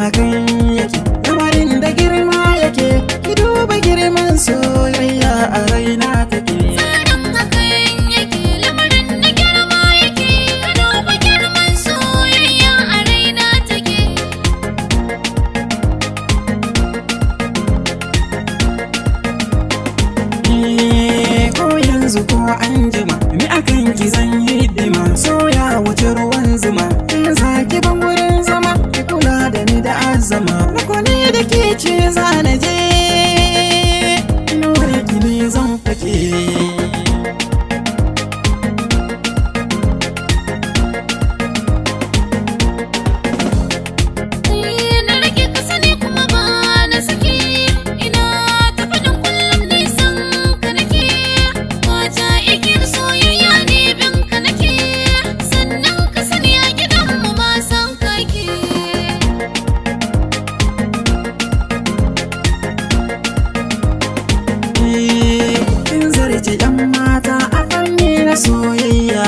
hakan yake, lamarin da girma yake, ki duba girman soyayya a raina take. Tsarin hakan yake, lamarin da girma yake, ka duba girman soyayya a raina take. Ko yanzu ko an jima, ni akan ki zan yi hidima, soya wuce ruwan zuma, in zaki ban wurin zama, ki kula da ni da azama, rukuni da ke ce za na je, nure ki ne zan fake. Yan mata a fanni na soyayya,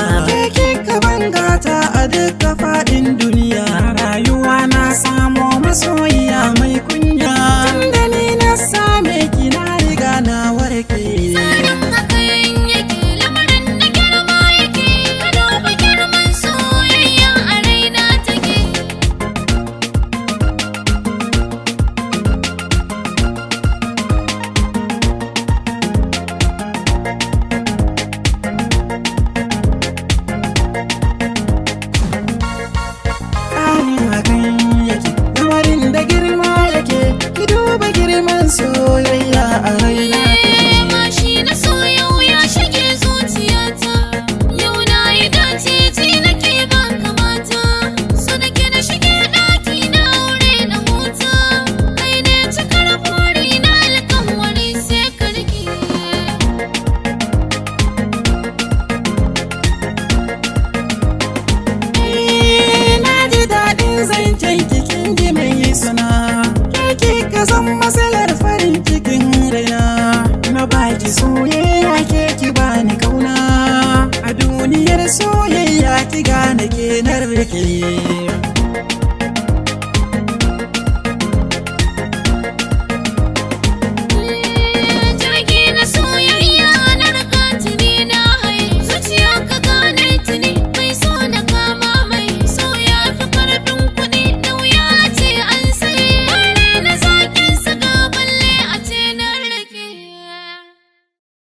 ke ka bangata a duka faɗin duniya, rayuwa na samo masoyiya mai kunya, tunda ni na same ki na riga na warke. Tsarin hakan yake, lamarin da girma yake, ka duba girman soyayya a raina take. Da girma yake, ki duba girman soyayya a raina take. Mashi na so yau ya shige zuciyata, yau na yi dace ji nake ban kamata, so nake na shige ɗaki na aure na huta, kai ne cikar buri na alƙawari sai ka rike. Na ji daɗin zancen kikin ji mai suna, ke ka zan matsalar farin cikin raina, na baki soyayya ke ki bani kauna, a duniyar soyayya ki gane ke na rike.